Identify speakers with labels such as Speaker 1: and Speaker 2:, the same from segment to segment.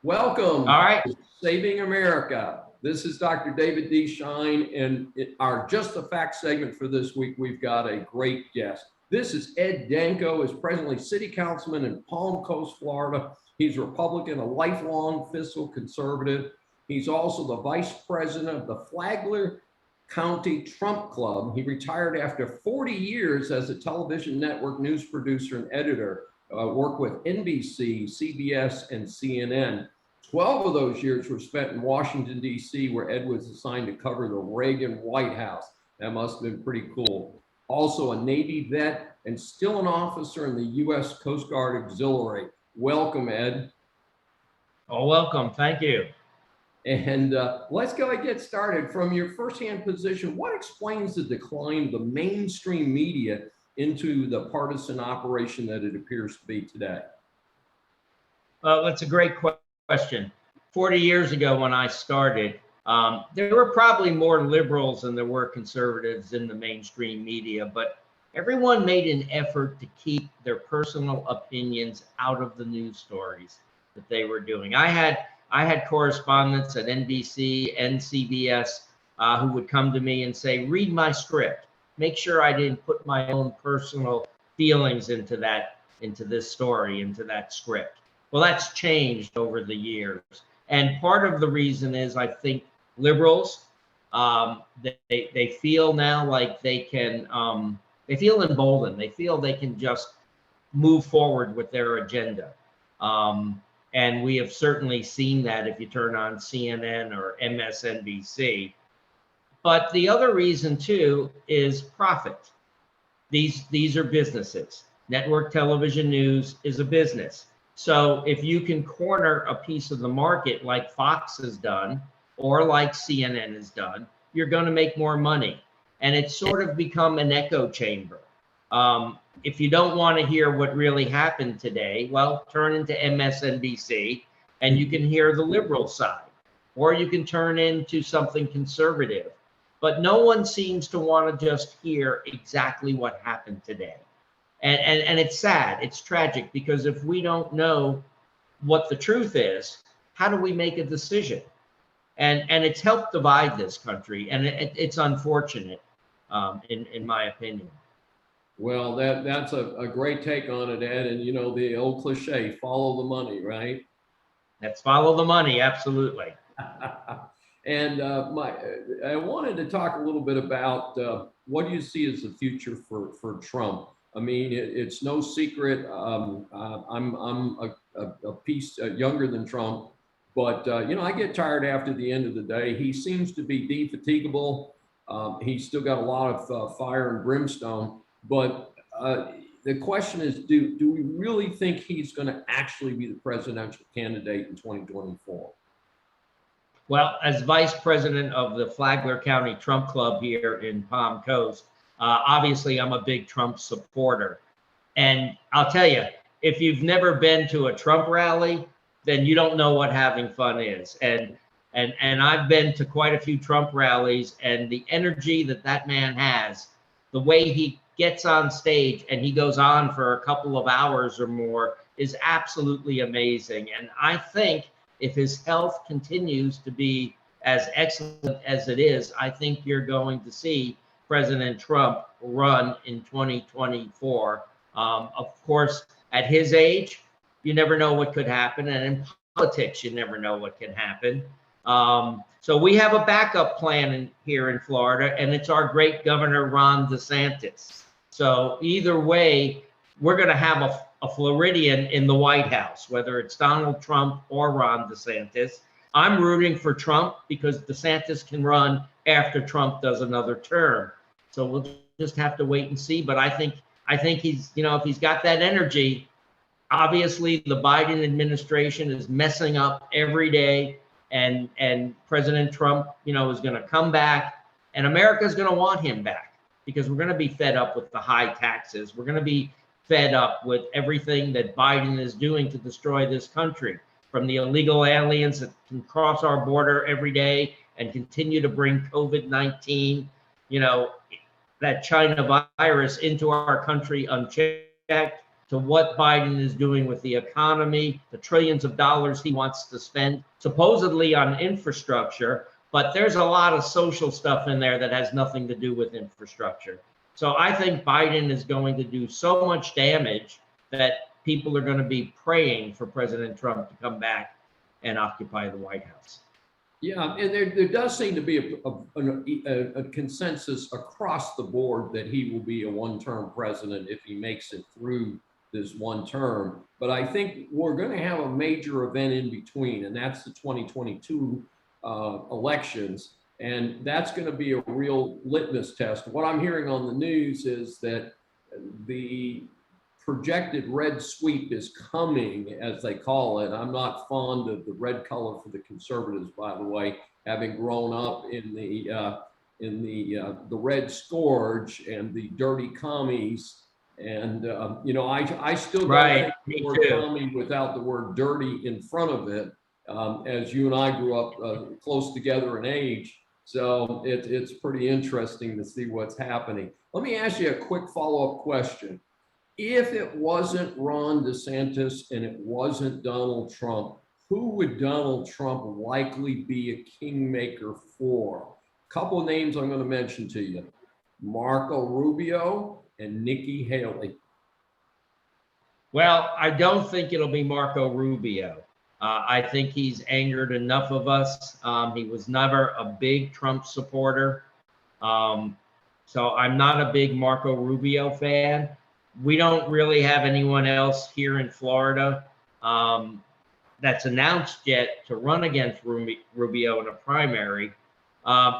Speaker 1: Welcome
Speaker 2: All right.
Speaker 1: to Saving America. This is Dr. David D. Schein, and our Just the Facts segment for this week, we've got a great guest. This is Ed Denko, is presently city councilman in Palm Coast, Florida. He's Republican, a lifelong fiscal conservative. He's also the vice president of the Flagler County Trump Club. He retired after 40 years as a television network news producer and editor. Worked with NBC, CBS, and CNN. 12 of those years were spent in Washington, D.C., where Ed was assigned to cover the Reagan White House. That must have been pretty cool. Also a Navy vet and still an officer in the U.S. Coast Guard Auxiliary. Welcome, Ed.
Speaker 2: Oh, welcome. Thank you.
Speaker 1: And let's go and get started. From your firsthand position, what explains the decline of the mainstream media into the partisan operation that it appears to be today?
Speaker 2: Well, that's a great question. 40 years ago when I started, there were probably more liberals than there were conservatives in the mainstream media, but everyone made an effort to keep their personal opinions out of the news stories that they were doing. I had correspondents at NBC and CBS who would come to me and say, read my script. Make sure I didn't put my own personal feelings into this story, into that script. Well, that's changed over the years. And part of the reason is, I think liberals, they feel now like they can, they feel emboldened. They feel they can just move forward with their agenda. And we have certainly seen that if you turn on CNN or MSNBC. But the other reason too is profit. These are businesses. Network television news is a business. So if you can corner a piece of the market like Fox has done or like CNN has done, you're going to make more money. And it's sort of become an echo chamber. If you don't want to hear what really happened today, well, turn into MSNBC and you can hear the liberal side, or you can turn into something conservative. But no one seems to want to just hear exactly what happened today. And it's sad, it's tragic, because if we don't know what the truth is, how do we make a decision? And it's helped divide this country, and it's unfortunate, in my opinion.
Speaker 1: Well, that's a great take on it, Ed. And you know, the old cliche, follow the money, right?
Speaker 2: Let's follow the money, absolutely.
Speaker 1: And I wanted to talk a little bit about what do you see as the future for Trump? I mean, it's no secret. I'm a piece younger than Trump, but you know, I get tired after the end of the day. He seems to be defatigable. He's still got a lot of fire and brimstone. But the question is, do we really think he's going to actually be the presidential candidate in 2024?
Speaker 2: Well, as vice president of the Flagler County Trump Club here in Palm Coast, obviously I'm a big Trump supporter. And I'll tell you, if you've never been to a Trump rally, then you don't know what having fun is. And I've been to quite a few Trump rallies, and the energy that man has, the way he gets on stage and he goes on for a couple of hours or more, is absolutely amazing. And I think if his health continues to be as excellent as it is, I think you're going to see President Trump run in 2024. Of course, at his age, you never know what could happen. And in politics, you never know what can happen. So we have a backup plan here in Florida, and it's our great Governor Ron DeSantis. So either way, we're going to have a Floridian in the White House, whether it's Donald Trump or Ron DeSantis. I'm rooting for Trump because DeSantis can run after Trump does another term. So we'll just have to wait and see. But I think he's, you know, if he's got that energy, obviously the Biden administration is messing up every day, and President Trump, you know, is going to come back, and America's going to want him back, because we're going to be fed up with the high taxes. We're going to be fed up with everything that Biden is doing to destroy this country, from the illegal aliens that can cross our border every day and continue to bring COVID-19, you know, that China virus into our country unchecked. to what Biden is doing with the economy, the trillions of dollars he wants to spend supposedly on infrastructure, but there's a lot of social stuff in there that has nothing to do with infrastructure. So I think Biden is going to do so much damage that people are going to be praying for President Trump to come back and occupy the White House.
Speaker 1: Yeah, and there does seem to be a consensus across the board that he will be a one-term president if he makes it through this one term. But I think we're going to have a major event in between, and that's the 2022 elections. And that's going to be a real litmus test. What I'm hearing on the news is that the projected red sweep is coming, as they call it. I'm not fond of the red color for the conservatives, by the way, having grown up in the red scourge and the dirty commies. And you know, I still don't think the word commie without the word dirty in front of it. As you and I grew up close together in age, so it's pretty interesting to see what's happening. Let me ask you a quick follow-up question. If it wasn't Ron DeSantis and it wasn't Donald Trump, who would Donald Trump likely be a kingmaker for? A couple of names I'm going to mention to you: Marco Rubio and Nikki Haley.
Speaker 2: Well, I don't think it'll be Marco Rubio. I think he's angered enough of us. He was never a big Trump supporter. So I'm not a big Marco Rubio fan. We don't really have anyone else here in Florida that's announced yet to run against Rubio in a primary.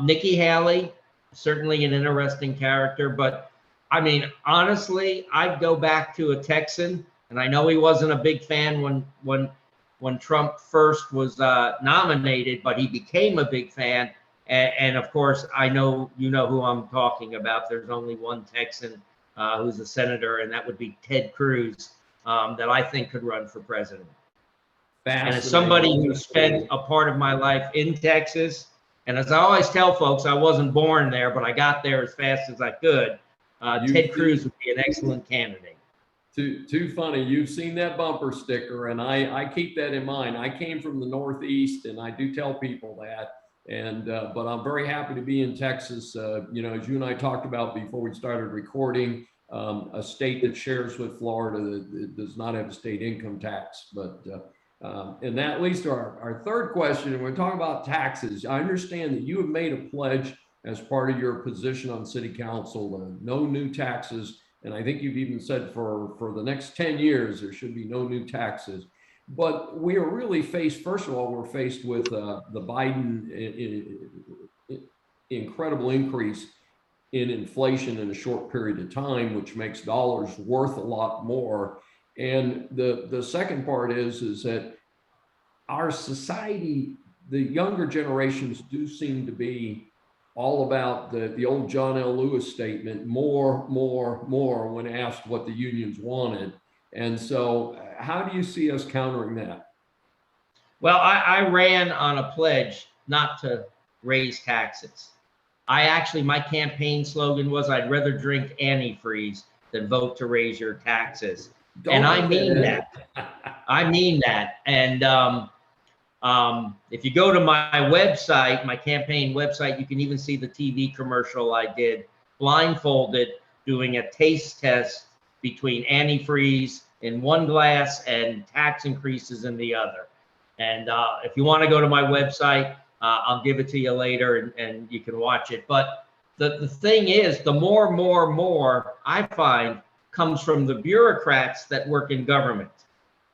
Speaker 2: Nikki Haley, certainly an interesting character, but I mean, honestly, I'd go back to a Texan, and I know he wasn't a big fan when Trump first was nominated, but he became a big fan. And of course, I know you know who I'm talking about. There's only one Texan who's a senator, and that would be Ted Cruz, that I think could run for president. And as somebody who spent a part of my life in Texas, and as I always tell folks, I wasn't born there, but I got there as fast as I could. Ted Cruz would be an excellent candidate.
Speaker 1: Too funny. You've seen that bumper sticker, and I keep that in mind. I came from the Northeast, and I do tell people that. And but I'm very happy to be in Texas. You know, as you and I talked about before we started recording, a state that shares with Florida that does not have a state income tax. But and that leads to our third question. And we're talking about taxes. I understand that you have made a pledge as part of your position on City Council, no new taxes. And I think you've even said for the next 10 years, there should be no new taxes. But we are really faced, first of all, we're faced with the Biden incredible increase in inflation in a short period of time, which makes dollars worth a lot more. And the second part is that our society, the younger generations do seem to be all about the old John L. Lewis statement, more, when asked what the unions wanted. And so how do you see us countering that?
Speaker 2: Well, I ran on a pledge not to raise taxes. My campaign slogan was, I'd rather drink antifreeze than vote to raise your taxes. And I mean that. I mean that. And if you go to my website, my campaign website, you can even see the TV commercial I did, blindfolded, doing a taste test between antifreeze in one glass and tax increases in the other. And if you want to go to my website, I'll give it to you later and you can watch it. But the thing is, the more I find comes from the bureaucrats that work in government.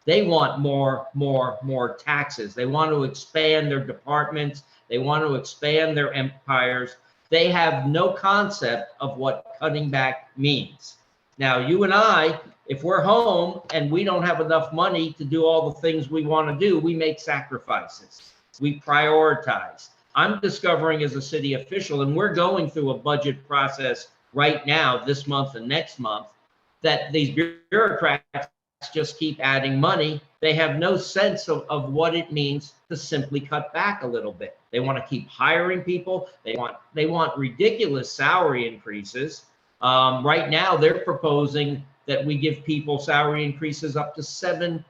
Speaker 2: They want more taxes. They want to expand their departments. They want to expand their empires. They have no concept of what cutting back means. Now, you and I, if we're home and we don't have enough money to do all the things we want to do, we make sacrifices. We prioritize. I'm discovering as a city official, and we're going through a budget process right now, this month and next month, that these bureaucrats just keep adding money. They have no sense of what it means to simply cut back a little bit. They want to keep hiring people. They want ridiculous salary increases. Right now, they're proposing that we give people salary increases up to 7%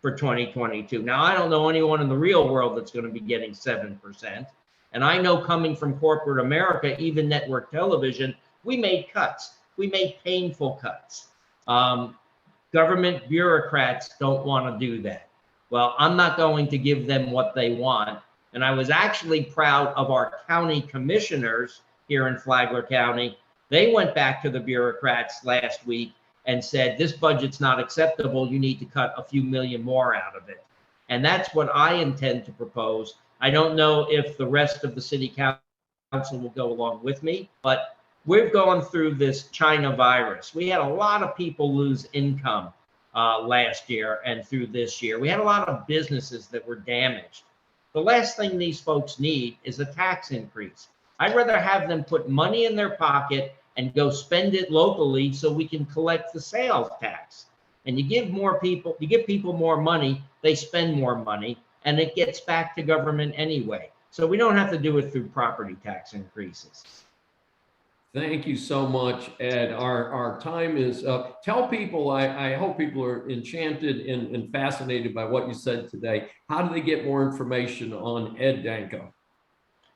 Speaker 2: for 2022. Now, I don't know anyone in the real world that's going to be getting 7%. And I know coming from corporate America, even network television, we made cuts. We made painful cuts. Government bureaucrats don't want to do that. Well, I'm not going to give them what they want. And I was actually proud of our county commissioners here in Flagler County. They went back to the bureaucrats last week and said, this budget's not acceptable. You need to cut a few million more out of it. And that's what I intend to propose. I don't know if the rest of the city council will go along with me, but we've gone through this China virus. We had a lot of people lose income last year and through this year. We had a lot of businesses that were damaged. The last thing these folks need is a tax increase. I'd rather have them put money in their pocket and go spend it locally so we can collect the sales tax. And you give people more money, they spend more money, and it gets back to government anyway. So we don't have to do it through property tax increases.
Speaker 1: Thank you so much, Ed. Our time is up. Tell people, I hope people are enchanted and fascinated by what you said today. How do they get more information on Ed Denko?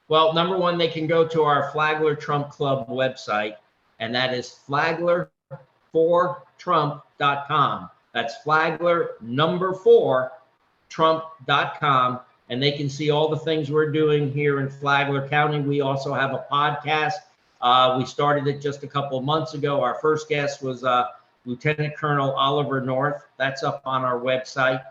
Speaker 2: Well, number one, they can go to our Flagler Trump Club website, and that is flagler4trump.com. That's Flagler number 4 Trump.com, and they can see all the things we're doing here in Flagler County. We also have a podcast. We started it just a couple of months ago. Our first guest was Lieutenant Colonel Oliver North. That's up on our website.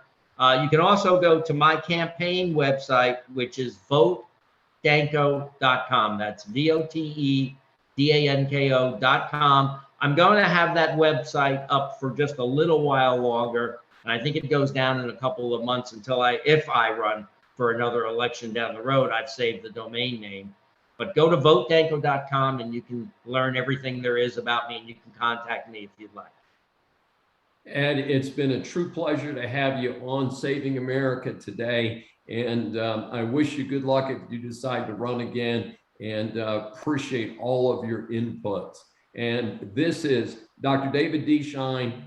Speaker 2: You can also go to my campaign website, which is votedanko.com. That's VOTEDANKO.com. I'm going to have that website up for just a little while longer. And I think it goes down in a couple of months until if I run for another election down the road, I've saved the domain name. But go to votedanko.com and you can learn everything there is about me, and you can contact me if you'd like.
Speaker 1: Ed, it's been a true pleasure to have you on Saving America today. And I wish you good luck if you decide to run again, and appreciate all of your inputs. And this is Dr. David D. Schein,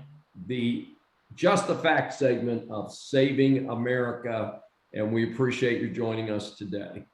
Speaker 1: the Just the Fact segment of Saving America. And we appreciate you joining us today.